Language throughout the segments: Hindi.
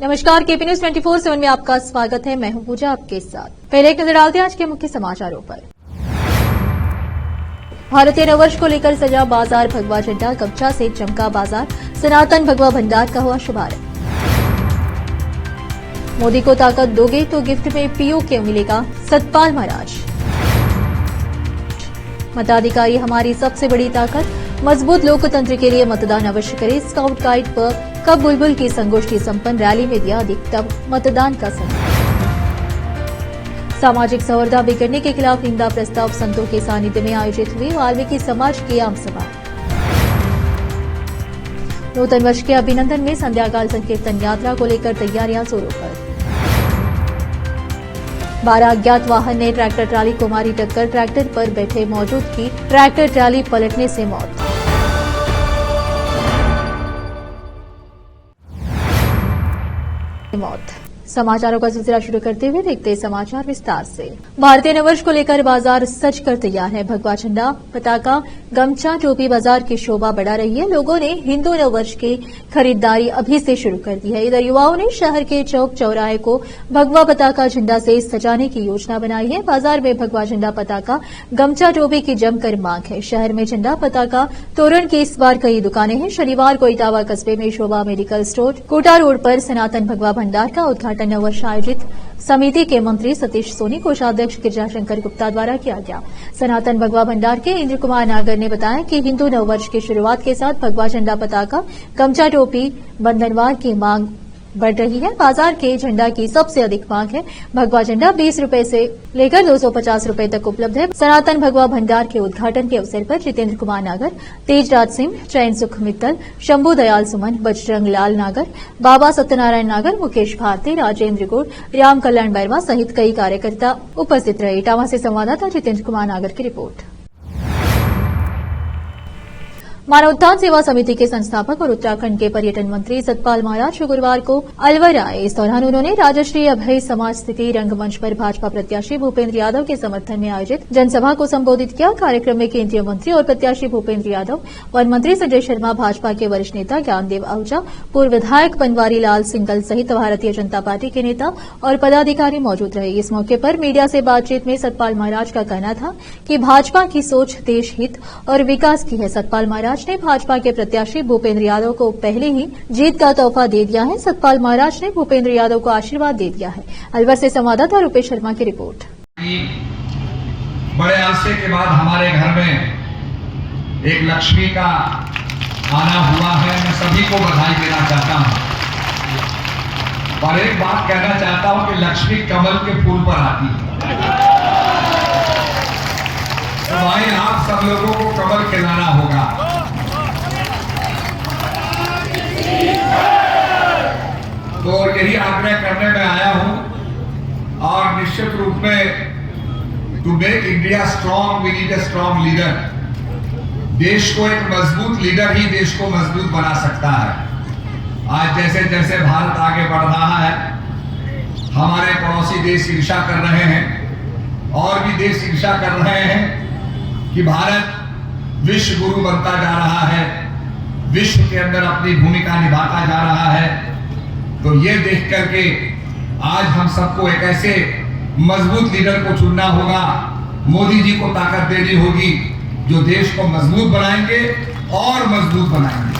नमस्कार, केपी न्यूज 24/7 में आपका स्वागत है। मैं हूं पूजा आपके साथ। पहले एक नजर डालते हैं आज के मुख्य समाचारों पर। भारतीय नववर्ष को लेकर सजा बाजार, भगवा झंडा, गमछा से चमका बाजार, सनातन भगवा भंडार का हुआ शुभारंभ। मोदी को ताकत दोगे तो गिफ्ट में पीओके मिलेगा, सतपाल महाराज। मताधिकारी हमारी सबसे बड़ी ताकत, मजबूत लोकतंत्र के लिए मतदान अवश्य करें। स्काउट गाइड पर कब बुलबुल की संगोष्ठी संपन्न, रैली में दिया अधिकतम मतदान का समय। सामाजिक सौहार्द बिगड़ने के खिलाफ निंदा प्रस्ताव संतों के सानिध्य में आयोजित हुई वाल्मीकि समाज की आम सभा। नूतन वर्ष के अभिनंदन में संध्याकाल संकीर्तन यात्रा को लेकर तैयारियां जोरों पर। 12 अज्ञात वाहन ने ट्रैक्टर ट्राली को मारी टक्कर, ट्रैक्टर पर बैठे मौजूद की ट्रैक्टर ट्राली पलटने से मौत। समाचारों का सिलसिला शुरू करते हुए देखते हैं समाचार विस्तार से। भारतीय नववर्ष को लेकर बाजार सज कर तैयार है। भगवा झंडा, पताका, गमछा, टोपी बाजार की शोभा बढ़ा रही है। लोगों ने हिंदू नववर्ष की खरीदारी अभी से शुरू कर दी है। इधर युवाओं ने शहर के चौक चौराहे को भगवा पताका झंडा से सजाने की योजना बनाई है। बाजार में भगवा झंडा, पताका, गमछा, टोपी की जमकर मांग है। शहर में झंडा, पताका, तोरण की इस बार कई दुकानें हैं। शनिवार को इटावा कस्बे में शोभा मेडिकल स्टोर, कोटा रोड पर सनातन भगवा भंडार का उद्घाटन नववर्ष आयोजित समिति के मंत्री सतीश सोनी, कोषाध्यक्ष गिरिजाशंकर गुप्ता द्वारा किया गया। सनातन भगवा भंडार के इंद्र कुमार नागर ने बताया कि हिंदू नववर्ष की शुरुआत के साथ भगवा झंडा, पताका, गमछा, टोपी, बंधनवार की मांग बढ़ रही है। बाजार के झंडा की सबसे अधिक मांग है। भगवा झंडा 20 रुपए से लेकर 250 रुपए तक उपलब्ध है। सनातन भगवा भंडार के उद्घाटन के अवसर पर जितेंद्र कुमार नागर, तेजराज सिंह, चैन सुख मित्तल, शंभू दयाल सुमन, बजरंग लाल नागर, बाबा सत्यनारायण नागर, मुकेश भारती, राजेंद्र गुड़, राम कल्याण बैरवा सहित कई कार्यकर्ता उपस्थित रहे। इटावा से संवाददाता जितेंद्र कुमार नागर की रिपोर्ट। मानवोत्थान सेवा समिति के संस्थापक और उत्तराखंड के पर्यटन मंत्री सतपाल महाराज शुक्रवार को अलवर आए। इस दौरान उन्होंने राजश्री अभय समाज स्थिति रंगमंच पर भाजपा प्रत्याशी भूपेंद्र यादव के समर्थन में आयोजित जनसभा को संबोधित किया। कार्यक्रम में केंद्रीय मंत्री और प्रत्याशी भूपेंद्र यादव, वन मंत्री संजय शर्मा, भाजपा के वरिष्ठ नेता ज्ञानदेव आहूजा, पूर्व विधायक बनवारी लाल सिंगल सहित भारतीय जनता पार्टी के नेता और पदाधिकारी मौजूद रहे। इस मौके पर मीडिया से बातचीत में सतपाल महाराज का कहना था कि भाजपा की सोच देश हित और विकास की है। सतपाल महाराज ने भाजपा के प्रत्याशी भूपेंद्र यादव को पहले ही जीत का तोहफा दे दिया है। सतपाल महाराज ने भूपेंद्र यादव को आशीर्वाद दे दिया है। अलवर से संवाददाता रूपेश शर्मा की रिपोर्ट। बड़े अरसे के बाद हमारे घर में एक लक्ष्मी का आना हुआ है। मैं सभी को बधाई देना चाहता हूं और एक बात कहना चाहता हूं कि लक्ष्मी कमल के फूल पर आती है। तो भाई आप सब लोगों को कमल खिलाना होगा। तो यही आग्रह करने में आया हूं और निश्चित रूप में to make India strong we need a strong leader. देश को एक मजबूत लीडर ही देश को मजबूत बना सकता है। आज जैसे जैसे भारत आगे बढ़ रहा है, हमारे पड़ोसी देश ईर्ष्या कर रहे हैं और भी देश ईर्ष्या कर रहे हैं कि भारत विश्व गुरु बनता जा रहा है, विश्व के अंदर अपनी भूमिका निभाता जा रहा है। तो ये देख करके आज हम सबको एक ऐसे मजबूत लीडर को चुनना होगा, मोदी जी को ताकत देनी होगी जो देश को मजबूत बनाएंगे और मजबूत बनाएंगे।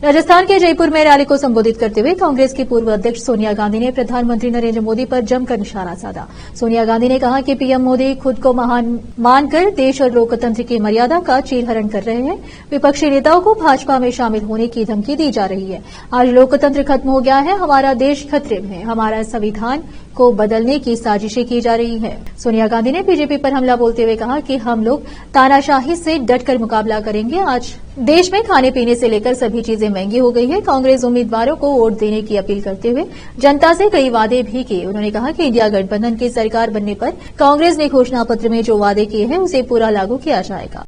राजस्थान के जयपुर में रैली को संबोधित करते हुए कांग्रेस की पूर्व अध्यक्ष सोनिया गांधी ने प्रधानमंत्री नरेंद्र मोदी पर जमकर निशाना साधा। सोनिया गांधी ने कहा कि पीएम मोदी खुद को महान मानकर देश और लोकतंत्र की मर्यादा का चीरहरण कर रहे हैं। विपक्षी नेताओं को भाजपा में शामिल होने की धमकी दी जा रही है। आज लोकतंत्र खत्म हो गया है, हमारा देश खतरे में है, हमारा संविधान को बदलने की साजिशें की जा रही है। सोनिया गांधी ने बीजेपी पर हमला बोलते हुए कहा कि हम लोग तानाशाही से डटकर मुकाबला करेंगे। आज देश में खाने पीने से लेकर सभी चीजें महंगी हो गई है। कांग्रेस उम्मीदवारों को वोट देने की अपील करते हुए जनता से कई वादे भी किए। उन्होंने कहा कि इंडिया गठबंधन की सरकार बनने पर कांग्रेस ने घोषणा पत्र में जो वादे किए हैं उसे पूरा लागू किया जाएगा।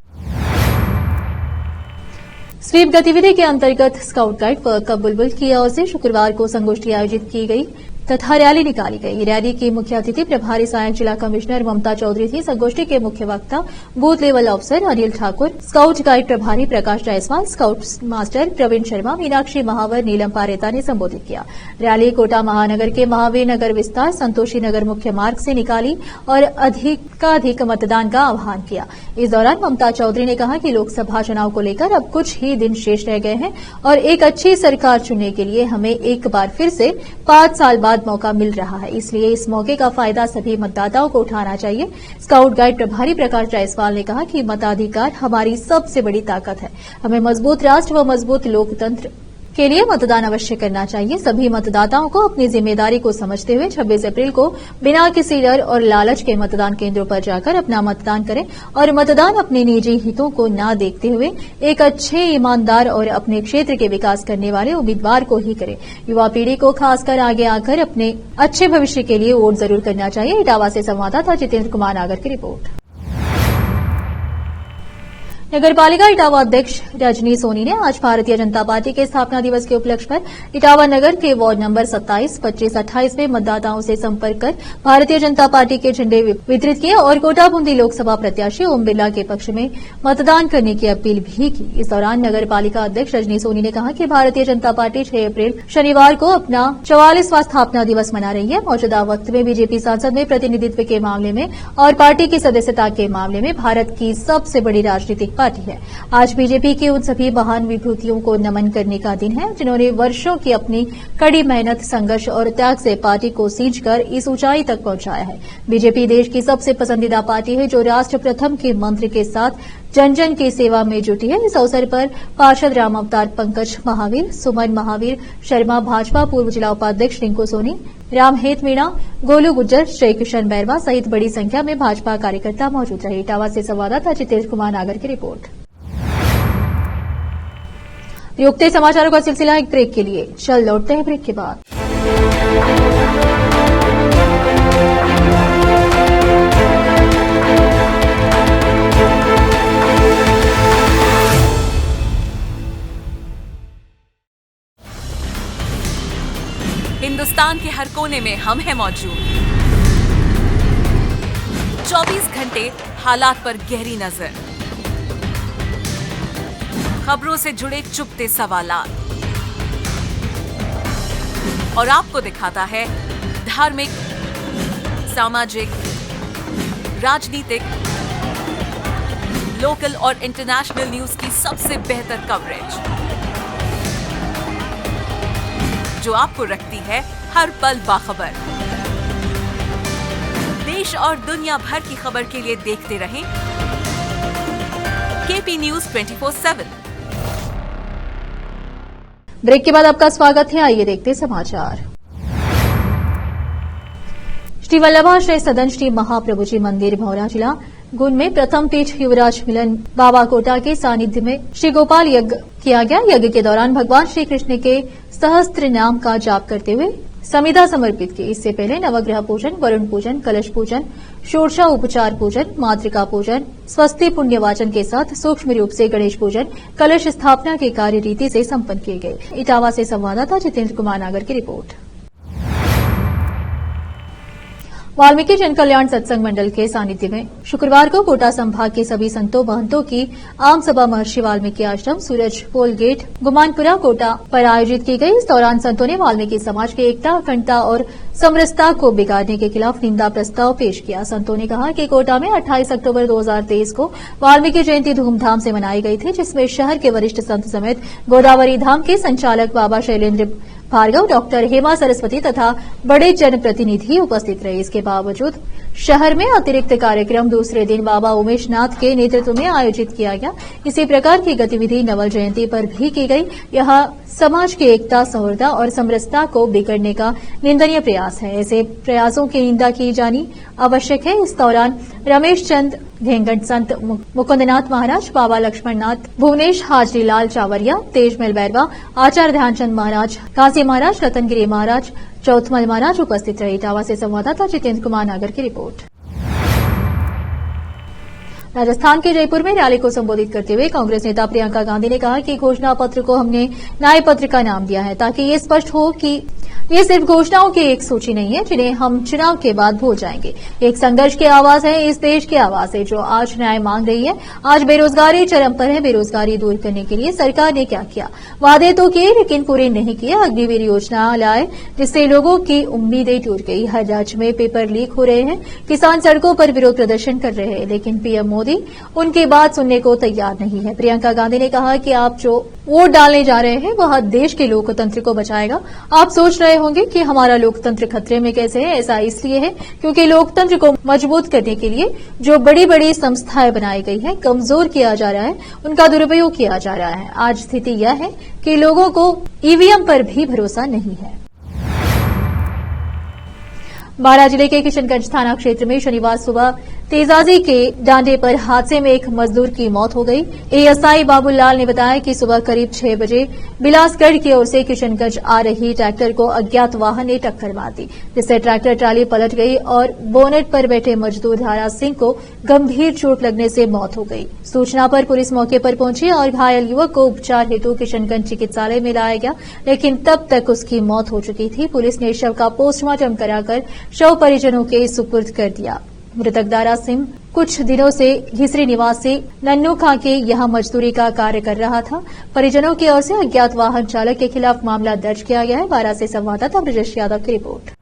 स्वीप गतिविधि के अंतर्गत स्काउट गाइड पर कब बुलबुल की ओर से शुक्रवार को संगोष्ठी आयोजित की गई। तथा रैली निकाली गई। रैली की मुख्य अतिथि प्रभारी सहायक जिला कमिश्नर ममता चौधरी थी। संगोष्ठी के मुख्य वक्ता बूथ लेवल अफसर अनिल ठाकुर, स्काउट गाइड प्रभारी प्रकाश जायसवाल, स्काउट मास्टर प्रवीण शर्मा, मीनाक्षी महावर, नीलम पारेता ने संबोधित किया। रैली कोटा महानगर के महावीर नगर विस्तार संतोषी नगर मुख्य मार्ग से निकाली और अधिकाधिक मतदान का आह्वान किया। इस दौरान ममता चौधरी ने कहा कि लोकसभा चुनाव को लेकर अब कुछ ही दिन शेष रह गए हैं और एक अच्छी सरकार चुनने के लिए हमें एक बार फिर से 5 साल बाद मौका मिल रहा है, इसलिए इस मौके का फायदा सभी मतदाताओं को उठाना चाहिए। स्काउट गाइड प्रभारी प्रकाश जायसवाल ने कहा कि मताधिकार हमारी सबसे बड़ी ताकत है। हमें मजबूत राष्ट्र व मजबूत लोकतंत्र के लिए मतदान अवश्य करना चाहिए। सभी मतदाताओं को अपनी जिम्मेदारी को समझते हुए 26 अप्रैल को बिना किसी डर और लालच के मतदान केंद्रों पर जाकर अपना मतदान करें और मतदान अपने निजी हितों को न देखते हुए एक अच्छे, ईमानदार और अपने क्षेत्र के विकास करने वाले उम्मीदवार को ही करें। युवा पीढ़ी को खासकर आगे आकर अपने अच्छे भविष्य के लिए वोट जरूर करना चाहिए। इटावा से संवाददाता जितेंद्र कुमार नागर की रिपोर्ट। नगरपालिका इटावा अध्यक्ष रजनी सोनी ने आज भारतीय जनता पार्टी के स्थापना दिवस के उपलक्ष्य पर इटावा नगर के वार्ड नंबर 27, 25, 28 में मतदाताओं से संपर्क कर भारतीय जनता पार्टी के झंडे वितरित किए और कोटा बूंदी लोकसभा प्रत्याशी ओम बिरला के पक्ष में मतदान करने की अपील भी की। इस दौरान नगरपालिका अध्यक्ष रजनी सोनी ने कहा कि भारतीय जनता पार्टी 6 अप्रैल शनिवार को अपना 44वां स्थापना दिवस मना रही है। मौजूदा वक्त में बीजेपी सांसद में प्रतिनिधित्व के मामले में और पार्टी की सदस्यता के मामले में भारत की सबसे बड़ी राजनीतिक पार्टी है। आज बीजेपी की उन सभी महान विभूतियों को नमन करने का दिन है जिन्होंने वर्षों की अपनी कड़ी मेहनत, संघर्ष और त्याग से पार्टी को सींचकर इस ऊंचाई तक पहुंचाया है। बीजेपी देश की सबसे पसंदीदा पार्टी है जो राष्ट्र प्रथम के मंत्र के साथ जन जन की सेवा में जुटी है। इस अवसर पर पार्षद राम अवतार पंकज महावीर, सुमन महावीर शर्मा, भाजपा पूर्व जिला उपाध्यक्ष रिंकू सोनी, रामहेत मीणा, गोलू गुज्जर, श्री किशन बैरवा सहित बड़ी संख्या में भाजपा कार्यकर्ता मौजूद रहे। इटावा से संवाददाता जितेंद्र कुमार नागर की रिपोर्ट। युक्ति समाचारों का सिलसिला एक ब्रेक के लिए, चल लौटते हैं ब्रेक के बाद। हिंदुस्तान के हर कोने में हम हैं मौजूद। 24 घंटे हालात पर गहरी नजर, खबरों से जुड़े चुपते सवालात और आपको दिखाता है धार्मिक, सामाजिक, राजनीतिक, लोकल और इंटरनेशनल न्यूज की सबसे बेहतर कवरेज जो आपको रखती है हर पल बाखबर। देश और दुनिया भर की खबर के लिए देखते रहें केपी न्यूज 24/7। ब्रेक के बाद आपका स्वागत है। आइए देखते समाचार। श्री वल्लभाश्रय सदन श्री महाप्रभु जी मंदिर भौरा जिला गुण में प्रथम पीठ युवराज मिलन बाबा कोटा के सानिध्य में श्री गोपाल यज्ञ किया गया। यज्ञ के दौरान भगवान श्री कृष्ण के सहस्त्र नाम का जाप करते हुए समिधा समर्पित की। इससे पहले नवग्रह पूजन, वरुण पूजन, कलश पूजन, षोडशा उपचार पूजन, मातृका पूजन, स्वस्ति पुण्यवाचन के साथ सूक्ष्म रूप से गणेश पूजन, कलश स्थापना के कार्य रीति से संपन्न किए गए। इटावा से संवाददाता जितेंद्र कुमार नागर की रिपोर्ट। वाल्मीकि जन कल्याण सत्संग मंडल के सानिध्य में शुक्रवार को कोटा संभाग के सभी संतों महंतों की आम सभा महर्षि वाल्मीकि आश्रम सूरज पोल गेट गुमानपुरा कोटा पर आयोजित की गई। इस दौरान संतों ने वाल्मीकि समाज की एकता, अखंडता और समरसता को बिगाड़ने के खिलाफ निंदा प्रस्ताव पेश किया। संतों ने कहा कि कोटा में 28 अक्टूबर 2023 को वाल्मीकि जयंती धूमधाम से मनाई गई थी, जिसमें शहर के वरिष्ठ संत समेत गोदावरी धाम के संचालक बाबा शैलेंद्र भार्गव, डॉक्टर हेमा सरस्वती तथा बड़े जनप्रतिनिधि उपस्थित रहे। इसके बावजूद शहर में अतिरिक्त कार्यक्रम दूसरे दिन बाबा उमेश नाथ के नेतृत्व में आयोजित किया गया। इसी प्रकार की गतिविधि नवल जयंती पर भी की गई। यह समाज की एकता, सौहार्द और समरसता को बिगड़ने का निंदनीय प्रयास है। ऐसे प्रयासों की निंदा की जानी आवश्यक है। इस दौरान रमेश चंद घेंगट, संत मुकुंदनाथ महाराज, बाबा लक्ष्मणनाथ, भुवनेश हाजरीलाल चावरिया, तेजमल बैरवा, आचार्य ध्यानचंद महाराज, काशी महाराज, रतनगिरी महाराज, चौथमल महाराज उपस्थित रहे। इटावा से संवाददाता जितेंद्र कुमार नागर की रिपोर्ट। राजस्थान के जयपुर में रैली को संबोधित करते हुए कांग्रेस नेता प्रियंका गांधी ने कहा कि घोषणा पत्र को हमने न्याय पत्र का नाम दिया है ताकि ये स्पष्ट हो कि ये सिर्फ घोषणाओं की एक सूची नहीं है जिन्हें हम चुनाव के बाद भूल जाएंगे। एक संघर्ष की आवाज है, इस देश की आवाज है जो आज न्याय मांग रही है। आज बेरोजगारी चरम पर है। बेरोजगारी दूर करने के लिए सरकार ने क्या किया? वादे तो किए लेकिन पूरे नहीं किए। अग्निवीर योजना लाए जिससे लोगों की उम्मीदें टूट गई। हर राज्य में पेपर लीक हो रहे हैं। किसान सड़कों पर विरोध प्रदर्शन कर रहे हैं लेकिन पीएम मोदी उनकी बात सुनने को तैयार नहीं है। प्रियंका गांधी ने कहा कि आप जो वोट डालने जा रहे हैं वह देश के लोकतंत्र को बचाएगा। आप सोच रहे होंगे कि हमारा लोकतंत्र खतरे में कैसे है। ऐसा इसलिए है क्योंकि लोकतंत्र को मजबूत करने के लिए जो बड़ी बड़ी संस्थाएं बनाई गई हैं, कमजोर किया जा रहा है, उनका दुरुपयोग किया जा रहा है। आज स्थिति यह है कि लोगों को ईवीएम पर भी भरोसा नहीं है। बारां जिले के किशनगंज थाना क्षेत्र में शनिवार सुबह तेजाजी के डांडे पर हादसे में एक मजदूर की मौत हो गई। एएसआई बाबूलाल ने बताया कि सुबह करीब 6 बजे बिलासगढ़ की ओर से किशनगंज आ रही ट्रैक्टर को अज्ञात वाहन ने टक्कर मार दी जिससे ट्रैक्टर ट्राली पलट गई और बोनेट पर बैठे मजदूर धारा सिंह को गंभीर चोट लगने से मौत हो गई। सूचना पर पुलिस मौके पर पहुंची और घायल युवक को उपचार हेतु किशनगंज चिकित्सालय में लाया गया लेकिन तब तक उसकी मौत हो चुकी थी। पुलिस ने शव का पोस्टमार्टम कराकर शव परिजनों के सुपुर्द कर दिया। मृतक दारा सिंह कुछ दिनों से घिसरी निवासी नन्नू खां के यहां मजदूरी का कार्य कर रहा था। परिजनों की ओर से अज्ञात वाहन चालक के खिलाफ मामला दर्ज किया गया है। बारां से संवाददाता ब्रजेश यादव की रिपोर्ट।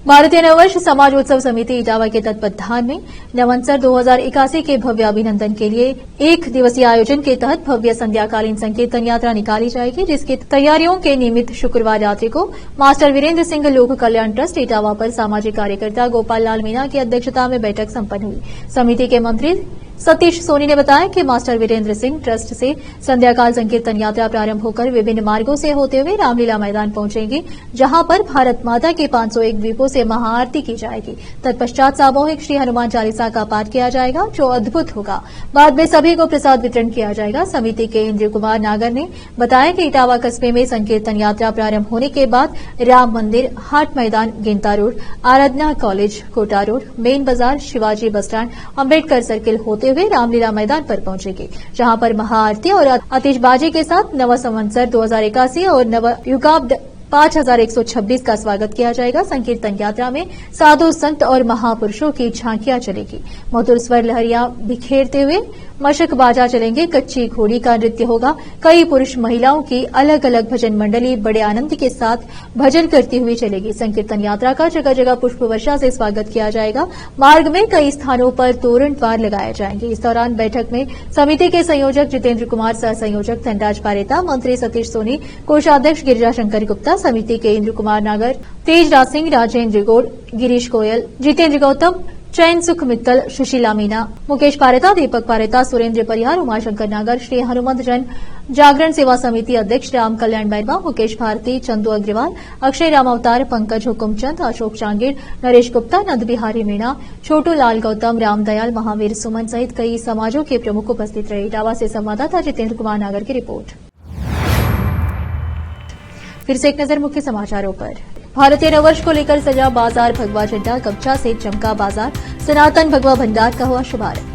भारतीय नववर्ष समाज उत्सव समिति इटावा के तत्वावधान में नवंसर 2081 के भव्य अभिनंदन के लिए 1 दिवसीय आयोजन के तहत भव्य संध्याकालीन संकीर्तन यात्रा निकाली जाएगी जिसकी तैयारियों के निमित्त शुक्रवार रात्रि को मास्टर वीरेंद्र सिंह लोक कल्याण ट्रस्ट इटावा पर सामाजिक कार्यकर्ता गोपाल लाल मीणा की अध्यक्षता में बैठक संपन्न हुई। समिति के मंत्री सतीश सोनी ने बताया कि मास्टर वीरेंद्र सिंह ट्रस्ट से संध्याकाल संकीर्तन यात्रा प्रारंभ होकर विभिन्न मार्गों से होते हुए रामलीला मैदान पहुंचेगी जहां पर भारत माता के 501 द्वीपों से महाआरती की जाएगी। तत्पश्चात सामूहिक श्री हनुमान चालीसा का पाठ किया जाएगा जो अद्भुत होगा। बाद में सभी को प्रसाद वितरण किया जाएगा। समिति के इंद्र कुमार नागर ने बताया कि इटावा कस्बे में संकीर्तन यात्रा प्रारंभ होने के बाद राम मंदिर, हाट मैदान, गिंता रोड, आराधना कॉलेज, कोटा रोड, मेन बाजार, Shivaji bus stand, Ambedkar circle होते हुए रामलीला मैदान पर पहुंचेगी जहां पर महाआरती और आतिशबाजी के साथ नव संवत्सर 2081 और नव युगाब्द 5126 का स्वागत किया जाएगा। संकीर्तन यात्रा में साधु संत और महापुरुषों की झांकियां चलेगी। मधुर स्वर लहरियां बिखेरते हुए मशक बाजा चलेंगे। कच्ची घोड़ी का नृत्य होगा। कई पुरुष महिलाओं की अलग अलग भजन मंडली बड़े आनंद के साथ भजन करती हुई चलेगी। संकीर्तन यात्रा का जगह जगह पुष्प वर्षा से स्वागत किया जाएगा। मार्ग में कई स्थानों पर तोरण द्वार लगाए जाएंगे। इस दौरान बैठक में समिति के संयोजक जितेंद्र कुमार, सह संयोजक धनराज पारेता, मंत्री सतीश सोनी, कोषाध्यक्ष गिरिजा शंकर गुप्ता, समिति के इंद्र कुमार नागर, तेजराज सिंह, राजेंद्र गौड़, गिरीश गोयल, जितेंद्र गौतम, चैन सुख मित्तल, सुशीला मीना, मुकेश पारेता, दीपक पारेता, सुरेंद्र परिहार, उमाशंकर नागर, श्री हनुमंत जन जागरण सेवा समिति अध्यक्ष राम कल्याण बैरवा, मुकेश भारती, चंदू अग्रवाल, अक्षय राम अवतार, पंकज हुकुमचंद, अशोक चांगेड़, नरेश गुप्ता, नंद बिहारी मीणा, छोटू लाल गौतम, रामदयाल, महावीर सुमन सहित कई समाजों के प्रमुख उपस्थित रहे। इटावा से संवाददाता जितेंद्र कुमार नागर की रिपोर्ट। फिर से एक नजर मुख्य समाचारों पर। भारतीय नववर्ष को लेकर सजा बाजार, भगवा झंडा, गमछा से चमका बाजार, सनातन भगवा भंडार का हुआ शुभारंभ।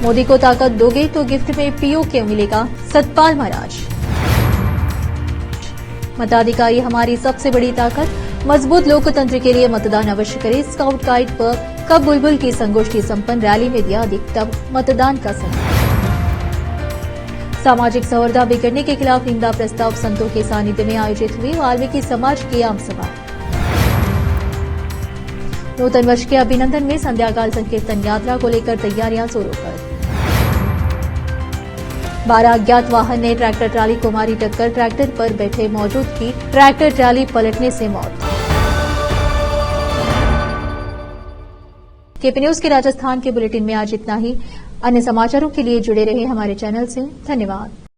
मोदी को ताकत दोगे तो गिफ्ट में पीओ के मिलेगा, सतपाल महाराज। मताधिकारी हमारी सबसे बड़ी ताकत, मजबूत लोकतंत्र के लिए मतदान अवश्य करें। स्काउट गाइड पर कब बुलबुल की संगोष्ठी संपन्न, रैली में दिया अधिकतम मतदान का समय। सामाजिक सौहार्द बिगड़ने के खिलाफ निंदा प्रस्ताव संतों के सानिध्य में आयोजित हुई वाल्मीकि समाज की आम सभा। नूतन वर्ष के अभिनंदन में संध्याकाल संकीर्तन यात्रा को लेकर तैयारियां जोरों पर। 12 अज्ञात वाहन ने ट्रैक्टर ट्राली को मारी टक्कर, ट्रैक्टर पर बैठे मौजूद की ट्रैक्टर ट्राली पलटने से मौत। केपी न्यूज के राजस्थान के बुलेटिन में आज इतना ही। अन्य समाचारों के लिए जुड़े रहे हमारे चैनल से। धन्यवाद।